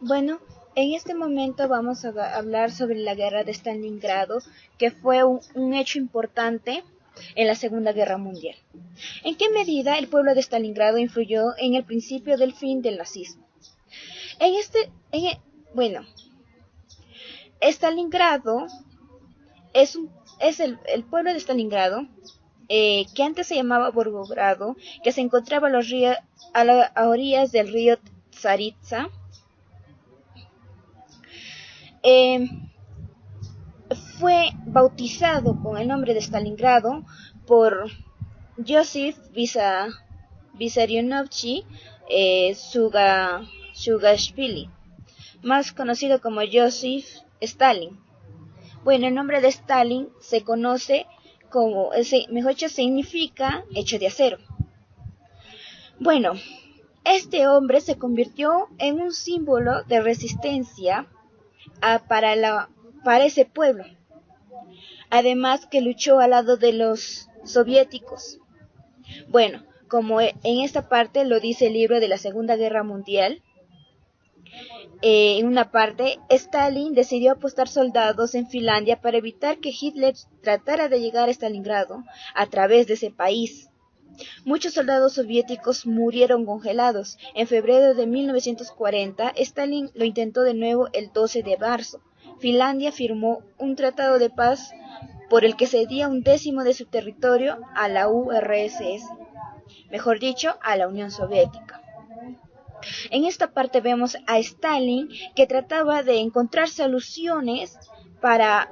Bueno, en este momento vamos a hablar sobre la guerra de Stalingrado, que fue un hecho importante en la Segunda Guerra Mundial. ¿En qué medida el pueblo de Stalingrado influyó en el principio del fin del nazismo? En este, en e- bueno, Stalingrado es el pueblo de Stalingrado, que antes se llamaba Volgogrado, que se encontraba a orillas del río Tsaritsa. Eh, Fue bautizado con el nombre de Stalingrado por Joseph Vissarionovich Sugashvili, más conocido como Joseph Stalin. Bueno, el nombre de Stalin se conoce como, mejor dicho, significa hecho de acero. Bueno, este hombre se convirtió en un símbolo de resistencia para ese pueblo. Además que luchó al lado de los soviéticos. Bueno, como en esta parte lo dice el libro de la Segunda Guerra Mundial, en una parte, Stalin decidió apostar soldados en Finlandia para evitar que Hitler tratara de llegar a Stalingrado a través de ese país. Muchos soldados soviéticos murieron congelados. En febrero de 1940, Stalin lo intentó de nuevo el 12 de marzo. Finlandia firmó un tratado de paz por el que cedía un décimo de su territorio a la URSS, mejor dicho, a la Unión Soviética. En esta parte vemos a Stalin que trataba de encontrar soluciones para,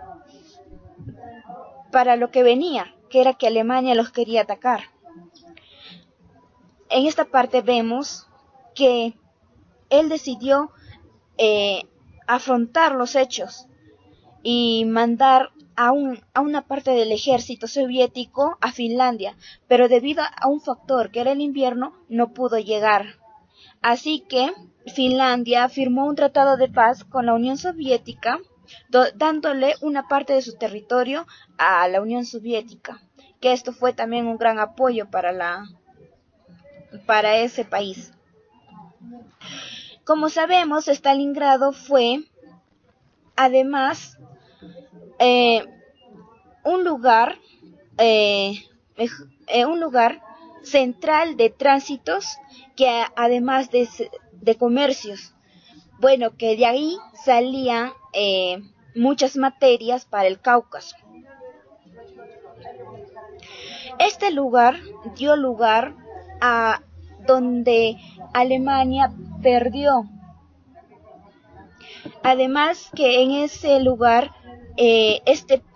para lo que venía, que era que Alemania los quería atacar. En esta parte vemos que él decidió afrontar los hechos y mandar a una parte del ejército soviético a Finlandia, pero debido a un factor que era el invierno no pudo llegar. Así que Finlandia firmó un tratado de paz con la Unión Soviética, dándole una parte de su territorio a la Unión Soviética, que esto fue también un gran apoyo para ese país. Como sabemos, Stalingrado fue además un lugar eh, un lugar central de tránsitos, que además de comercios, bueno, que de ahí salían muchas materias para el Cáucaso. Este lugar dio lugar a donde Alemania perdió. Además que en ese lugar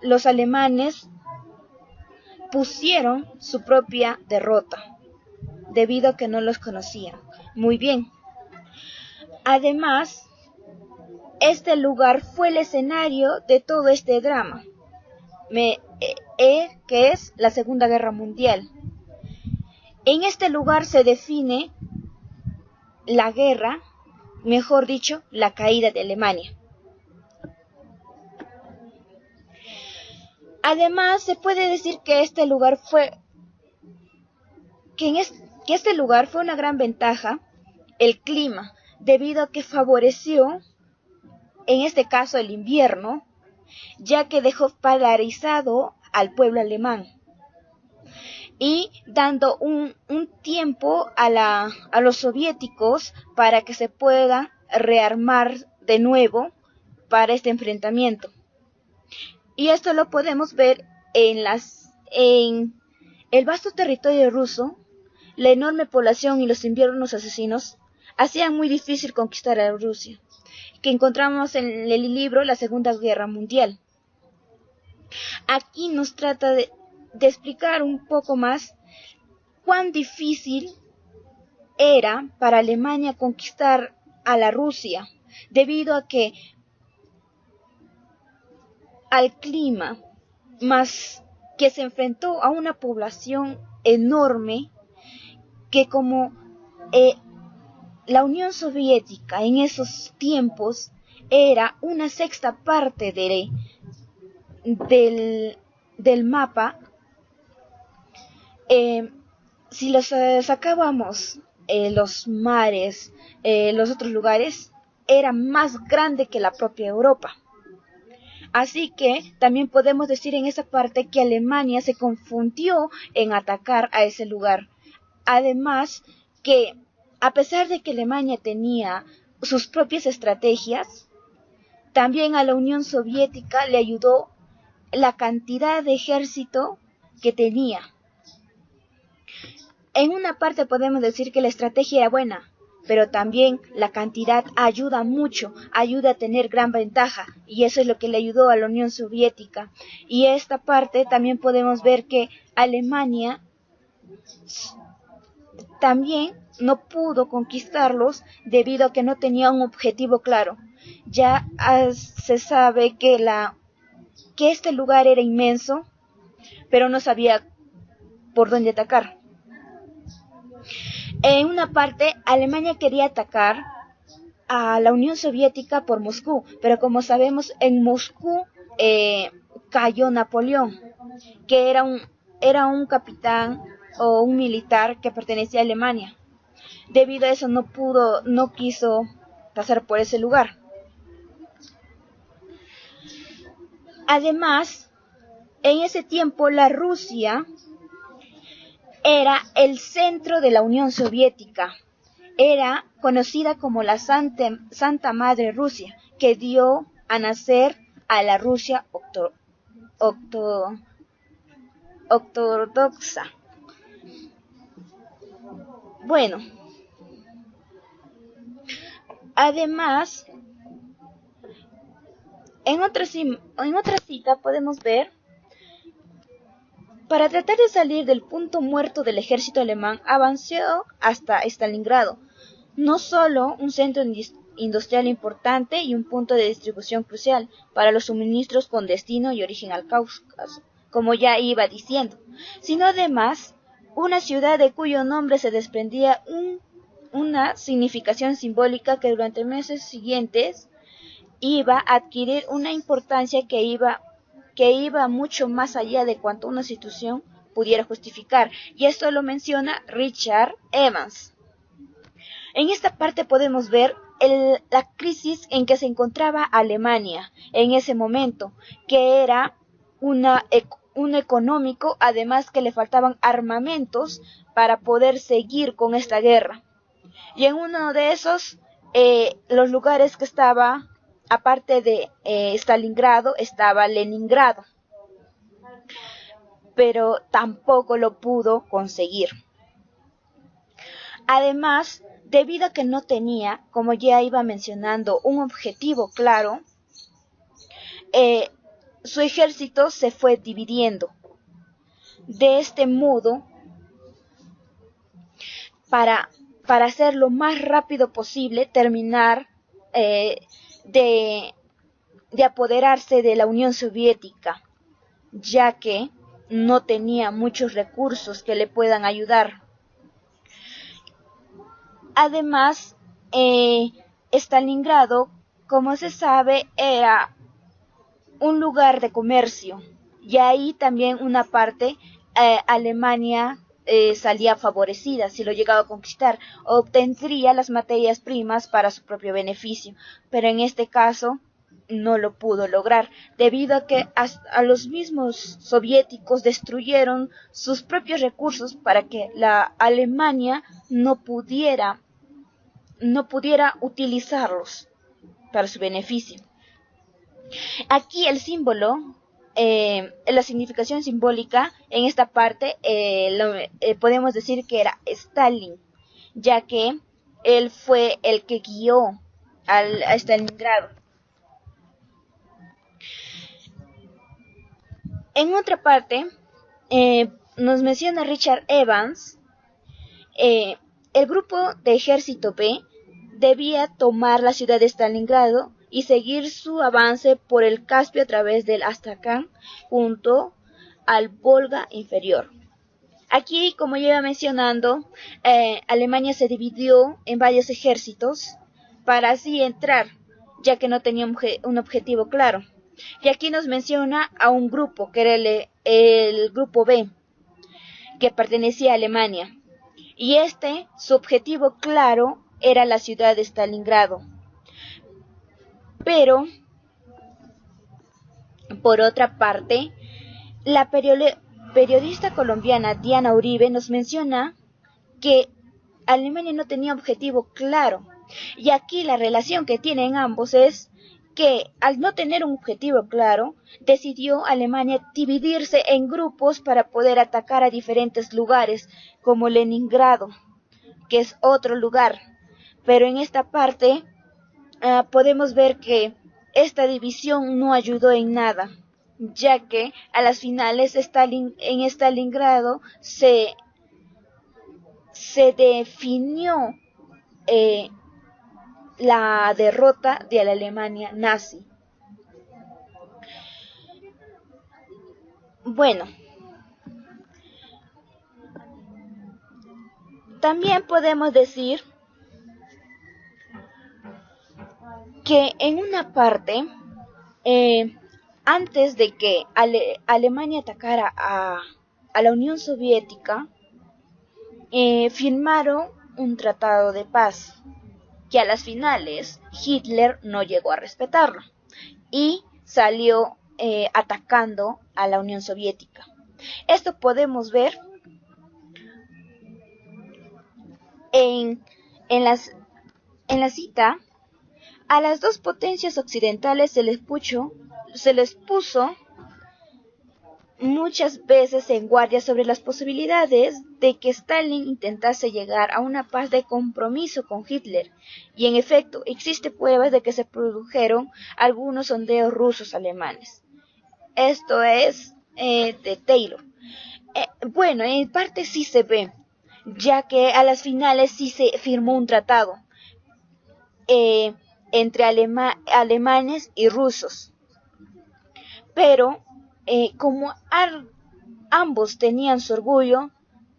los alemanes pusieron su propia derrota, debido a que no los conocían muy bien. Además, este lugar fue el escenario de todo este drama, que es la Segunda Guerra Mundial. En este lugar se define la guerra, mejor dicho, la caída de Alemania. Además, se puede decir que este lugar fue una gran ventaja, el clima, debido a que favoreció, en este caso, el invierno, ya que dejó paralizado al pueblo alemán y dando un tiempo a los soviéticos para que se puedan rearmar de nuevo para este enfrentamiento. Y esto lo podemos ver en el vasto territorio ruso. La enorme población y los inviernos asesinos hacían muy difícil conquistar a Rusia, que encontramos en el libro La Segunda Guerra Mundial. Aquí nos trata de explicar un poco más cuán difícil era para Alemania conquistar a la Rusia, debido a que al clima, más que se enfrentó a una población enorme, que como la Unión Soviética en esos tiempos era una sexta parte del mapa, si los sacábamos los mares, los otros lugares, era más grande que la propia Europa. Así que también podemos decir en esa parte que Alemania se confundió en atacar a ese lugar. Además que a pesar de que Alemania tenía sus propias estrategias, también a la Unión Soviética le ayudó la cantidad de ejército que tenía. En una parte podemos decir que la estrategia era buena, pero también la cantidad ayuda mucho, ayuda a tener gran ventaja, y eso es lo que le ayudó a la Unión Soviética. Y esta parte también podemos ver que Alemania también no pudo conquistarlos debido a que no tenía un objetivo claro. Ya se sabe que este lugar era inmenso, pero no sabía por dónde atacar. En una parte, Alemania quería atacar a la Unión Soviética por Moscú, pero como sabemos, en Moscú cayó Napoleón, que era un capitán o un militar que pertenecía a Alemania. Debido a eso no quiso pasar por ese lugar. Además, en ese tiempo la Rusia era el centro de la Unión Soviética. Era conocida como la Santa Madre Rusia, que dio a nacer a la Rusia ortodoxa. Bueno, además, en otra cita podemos ver, para tratar de salir del punto muerto del ejército alemán, avanzó hasta Stalingrado, no solo un centro industrial importante y un punto de distribución crucial para los suministros con destino y origen al Cáucaso, como ya iba diciendo, sino además una ciudad de cuyo nombre se desprendía una significación simbólica que durante meses siguientes iba a adquirir una importancia que iba mucho más allá de cuanto una situación pudiera justificar, y esto lo menciona Richard Evans. En esta parte podemos ver la crisis en que se encontraba Alemania en ese momento, que era un económico, además que le faltaban armamentos para poder seguir con esta guerra. Y en uno de esos, los lugares que estaba, aparte de Stalingrado, estaba Leningrado, pero tampoco lo pudo conseguir. Además, debido a que no tenía, como ya iba mencionando, un objetivo claro, su ejército se fue dividiendo. De este modo, para hacer lo más rápido posible, terminar de apoderarse de la Unión Soviética, ya que no tenía muchos recursos que le puedan ayudar. Además, Stalingrado, como se sabe, era un lugar de comercio, y ahí también una parte Alemania salía favorecida. Si lo llegaba a conquistar, obtendría las materias primas para su propio beneficio, pero en este caso no lo pudo lograr, debido a que a los mismos soviéticos destruyeron sus propios recursos para que la Alemania no pudiera utilizarlos para su beneficio. Aquí el símbolo, la significación simbólica en esta parte, podemos decir que era Stalin, ya que él fue el que guió a Stalingrado. En otra parte, nos menciona Richard Evans, el grupo de ejército B debía tomar la ciudad de Stalingrado y seguir su avance por el Caspio a través del Astracán junto al Volga inferior. Aquí, como ya iba mencionando, Alemania se dividió en varios ejércitos para así entrar, ya que no tenía un objetivo claro. Y aquí nos menciona a un grupo, que era el grupo B, que pertenecía a Alemania. Y su objetivo claro era la ciudad de Stalingrado. Pero, por otra parte, la periodista colombiana Diana Uribe nos menciona que Alemania no tenía objetivo claro. Y aquí la relación que tienen ambos es que al no tener un objetivo claro, decidió Alemania dividirse en grupos para poder atacar a diferentes lugares, como Leningrado, que es otro lugar. Pero en esta parte podemos ver que esta división no ayudó en nada, ya que a las finales en Stalingrado se definió la derrota de la Alemania nazi. Bueno, también podemos decir que en una parte, antes de que Alemania atacara a la Unión Soviética, firmaron un tratado de paz, que a las finales Hitler no llegó a respetarlo y salió atacando a la Unión Soviética. Esto podemos ver en la cita. A las dos potencias occidentales se les puso muchas veces en guardia sobre las posibilidades de que Stalin intentase llegar a una paz de compromiso con Hitler, y en efecto existe pruebas de que se produjeron algunos sondeos rusos alemanes. Esto es de Taylor. Bueno, en parte sí se ve, ya que a las finales sí se firmó un tratado entre alemanes y rusos, pero como ambos tenían su orgullo,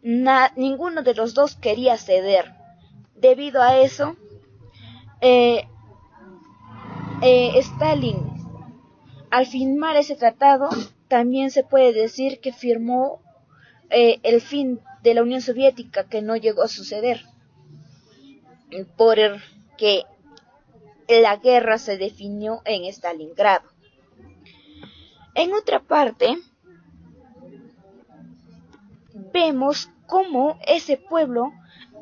ninguno de los dos quería ceder. Debido a eso, Stalin, al firmar ese tratado, también se puede decir que firmó el fin de la Unión Soviética, que no llegó a suceder, porque la guerra se definió en Stalingrado. En otra parte, vemos cómo ese pueblo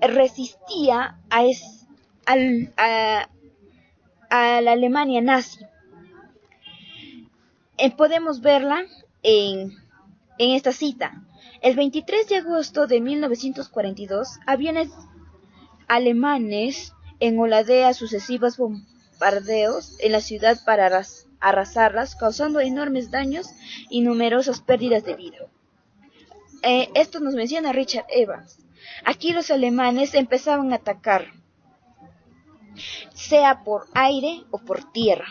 resistía a la Alemania nazi. Podemos verla en esta cita. El 23 de agosto de 1942, aviones alemanes enoladean sucesivos bombardeos en la ciudad para arrasarlas, causando enormes daños y numerosas pérdidas de vida. Esto nos menciona Richard Evans. Aquí los alemanes empezaban a atacar, sea por aire o por tierra.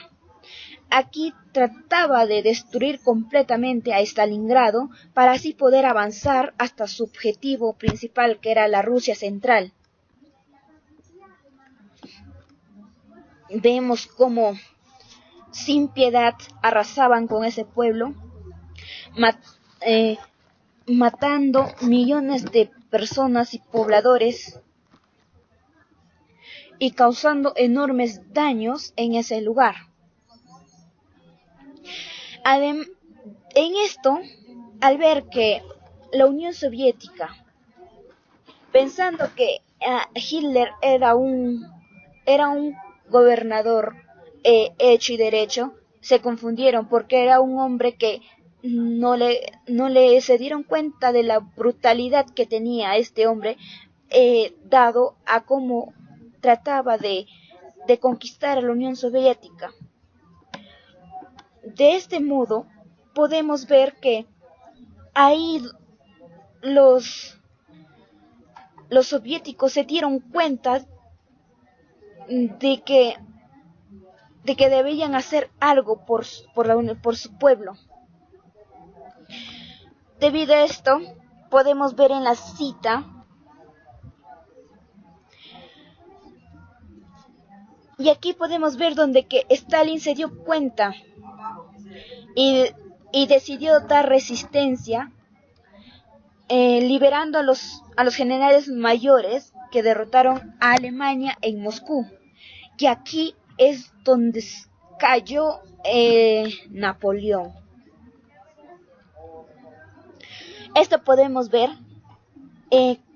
Aquí trataba de destruir completamente a Stalingrado para así poder avanzar hasta su objetivo principal, que era la Rusia central. Vemos cómo sin piedad arrasaban con ese pueblo, matando millones de personas y pobladores y causando enormes daños en ese lugar. En esto, al ver que la Unión Soviética, pensando que Hitler era un gobernador hecho y derecho, se confundieron, porque era un hombre que no le se dieron cuenta de la brutalidad que tenía este hombre, dado a cómo trataba de conquistar a la Unión Soviética. De este modo, podemos ver que ahí los soviéticos se dieron cuenta de que debían hacer algo por su pueblo. Debido a esto, podemos ver en la cita, y aquí podemos ver donde que Stalin se dio cuenta y decidió dar resistencia, liberando a los generales mayores que derrotaron a Alemania en Moscú. Y aquí es donde cayó Napoleón. Esto podemos ver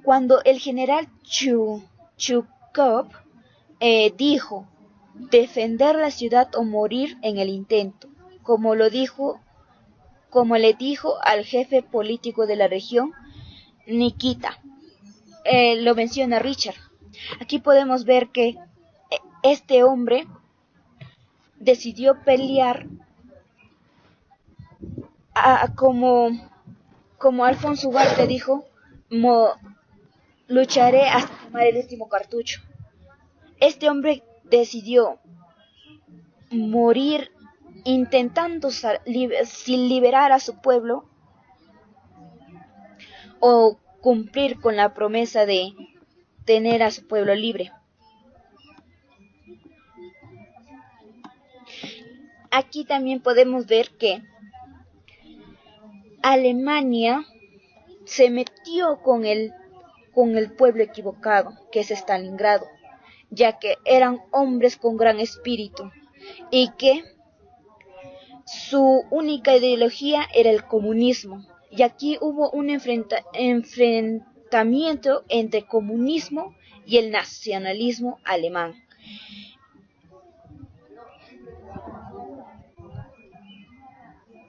cuando el general Chukov dijo defender la ciudad o morir en el intento, como le dijo al jefe político de la región, Nikita. Lo menciona Richard. Aquí podemos ver que este hombre decidió pelear como Alfonso Ugarte dijo, lucharé hasta tomar el último cartucho. Este hombre decidió morir intentando sin liberar a su pueblo o cumplir con la promesa de tener a su pueblo libre. Aquí también podemos ver que Alemania se metió con el pueblo equivocado, que es Stalingrado, ya que eran hombres con gran espíritu y que su única ideología era el comunismo. Y aquí hubo un enfrentamiento entre comunismo y el nacionalismo alemán.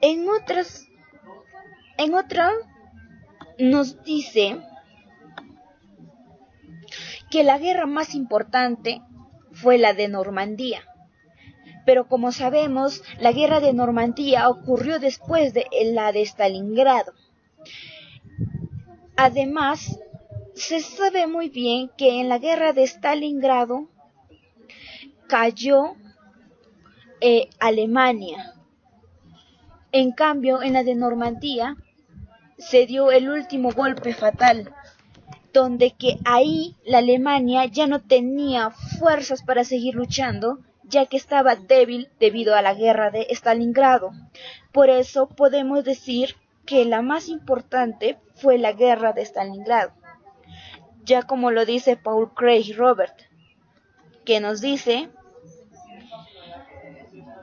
En otra nos dice que la guerra más importante fue la de Normandía. Pero como sabemos, la guerra de Normandía ocurrió después de la de Stalingrado. Además, se sabe muy bien que en la guerra de Stalingrado cayó Alemania. En cambio, en la de Normandía se dio el último golpe fatal, donde que ahí la Alemania ya no tenía fuerzas para seguir luchando, ya que estaba débil debido a la guerra de Stalingrado. Por eso podemos decir que la más importante fue la guerra de Stalingrado, ya como lo dice Paul Craig Robert, que nos dice: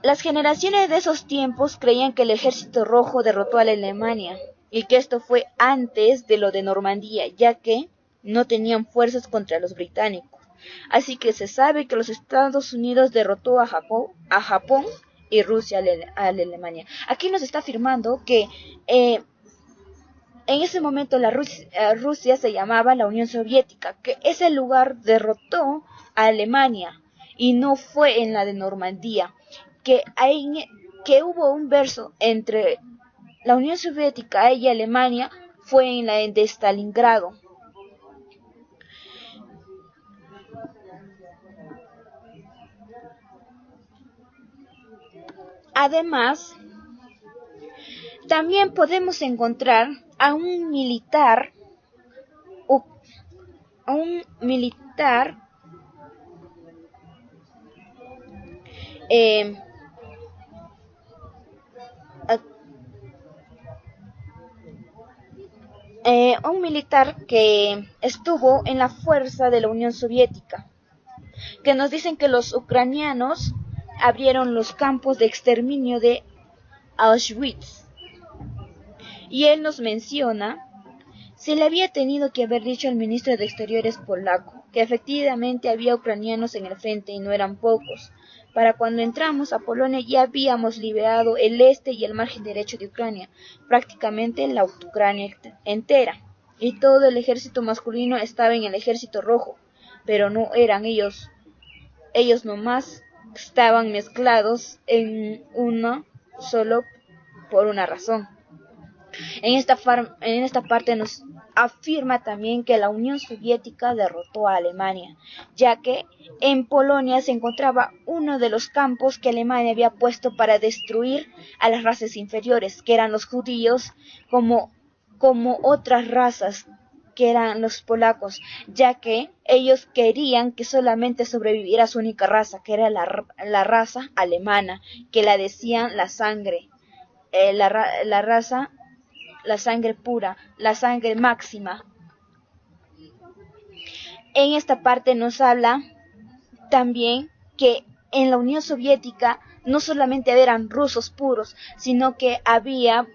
las generaciones de esos tiempos creían que el Ejército Rojo derrotó a la Alemania, y que esto fue antes de lo de Normandía, ya que no tenían fuerzas contra los británicos. Así que se sabe que los Estados Unidos derrotó a Japón y Rusia a la Alemania. Aquí nos está afirmando que en ese momento Rusia se llamaba la Unión Soviética, que ese lugar derrotó a Alemania y no fue en la de Normandía, que hubo un verso entre la Unión Soviética y Alemania fue en la de Stalingrado. Además, también podemos encontrar a un militar que estuvo en la fuerza de la Unión Soviética, que nos dicen que los ucranianos abrieron los campos de exterminio de Auschwitz. Y él nos menciona: se le había tenido que haber dicho al ministro de Exteriores polaco que efectivamente había ucranianos en el frente y no eran pocos. Para cuando entramos a Polonia ya habíamos liberado el este y el margen derecho de Ucrania, prácticamente la Ucrania entera, y todo el ejército masculino estaba en el Ejército Rojo, pero no eran ellos nomás estaban mezclados en uno solo por una razón. En esta parte nos afirma también que la Unión Soviética derrotó a Alemania, ya que en Polonia se encontraba uno de los campos que Alemania había puesto para destruir a las razas inferiores, que eran los judíos, como otras razas, que eran los polacos, ya que ellos querían que solamente sobreviviera su única raza, que era la raza alemana, que la decían la sangre, la raza, la sangre pura, la sangre máxima. En esta parte nos habla también que en la Unión Soviética no solamente eran rusos puros, sino que había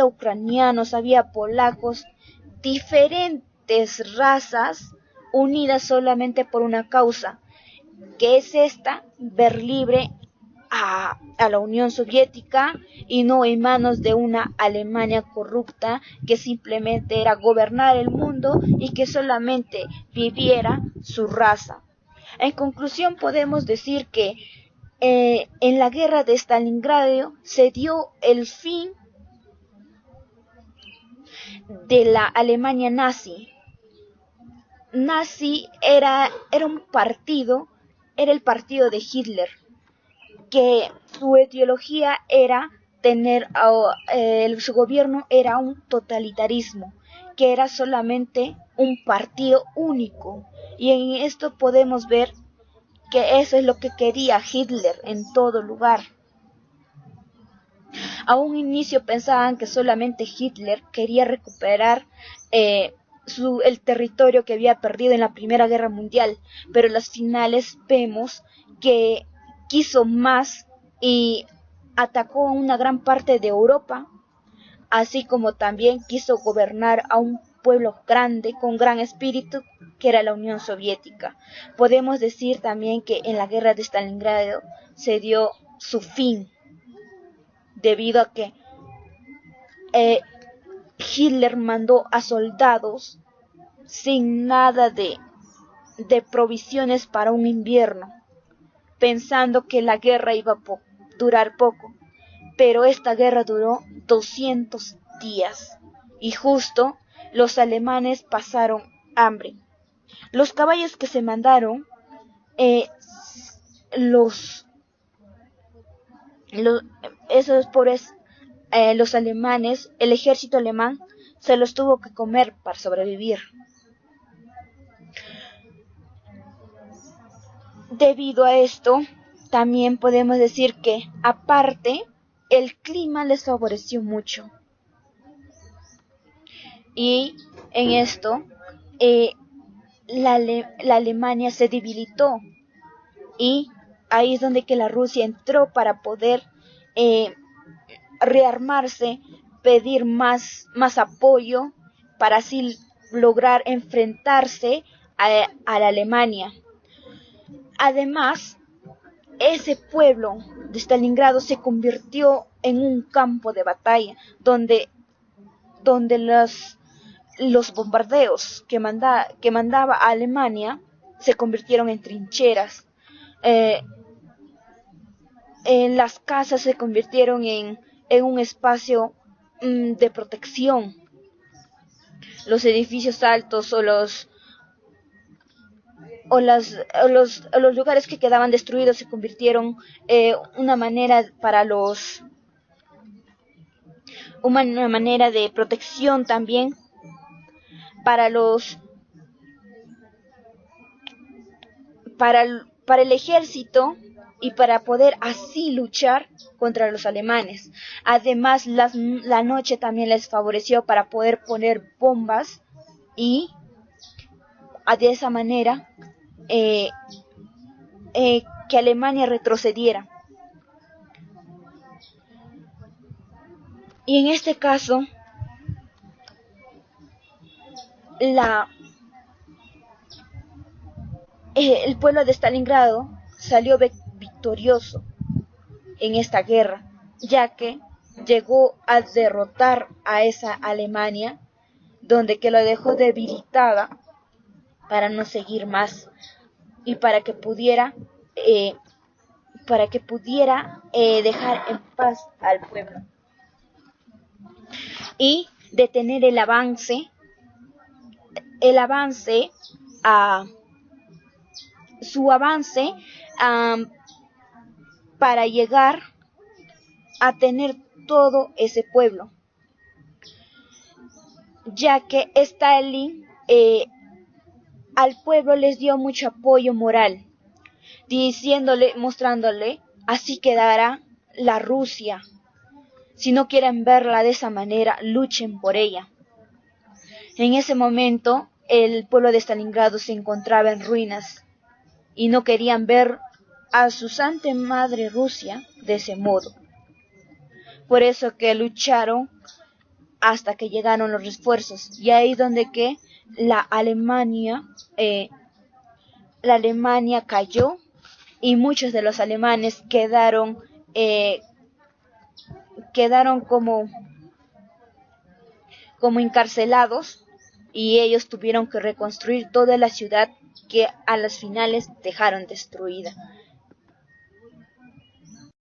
ucranianos, había polacos, diferentes razas unidas solamente por una causa, que es esta: ver libre a la Unión Soviética y no en manos de una Alemania corrupta que simplemente era gobernar el mundo y que solamente viviera su raza. En conclusión, podemos decir que en la guerra de Stalingrado se dio el fin de la Alemania nazi. Nazi era un partido, era el partido de Hitler, que su ideología era su gobierno era un totalitarismo, que era solamente un partido único. Y en esto podemos ver que eso es lo que quería Hitler en todo lugar. A un inicio pensaban que solamente Hitler quería recuperar el territorio que había perdido en la Primera Guerra Mundial, pero en las finales vemos que quiso más y atacó a una gran parte de Europa, así como también quiso gobernar a un pueblo grande, con gran espíritu, que era la Unión Soviética. Podemos decir también que en la guerra de Stalingrado se dio su fin, debido a que Hitler mandó a soldados sin nada de provisiones para un invierno, pensando que la guerra iba a durar poco, pero esta guerra duró 200 días y justo los alemanes pasaron hambre. Los caballos que se mandaron, esos pobres, los alemanes, el ejército alemán se los tuvo que comer para sobrevivir. Debido a esto, también podemos decir que, aparte, el clima les favoreció mucho. Y en esto, la Alemania se debilitó. Y ahí es donde que la Rusia entró para poder rearmarse, pedir más apoyo, para así lograr enfrentarse a la Alemania. Además, ese pueblo de Stalingrado se convirtió en un campo de batalla, donde los bombardeos que mandaba a Alemania se convirtieron en trincheras. Las casas se convirtieron en un espacio de protección. Los edificios altos o los lugares que quedaban destruidos se convirtieron una manera de protección también para el ejército, y para poder así luchar contra los alemanes. Además, la noche también les favoreció para poder poner bombas y de esa manera que Alemania retrocediera. Y en este caso, el pueblo de Stalingrado salió victorioso en esta guerra, ya que llegó a derrotar a esa Alemania, donde que lo dejó debilitada para no seguir más y para que pudiera dejar en paz al pueblo y detener el avance para llegar a tener todo ese pueblo, ya que Stalin al pueblo les dio mucho apoyo moral, mostrándole: así quedará la Rusia. Si no quieren verla de esa manera, luchen por ella. En ese momento, el pueblo de Stalingrado se encontraba en ruinas y no querían ver a su santa madre Rusia de ese modo. Por eso que lucharon hasta que llegaron los refuerzos, y ahí donde que la Alemania, la Alemania cayó y muchos de los alemanes quedaron como encarcelados, y ellos tuvieron que reconstruir toda la ciudad que a las finales dejaron destruida.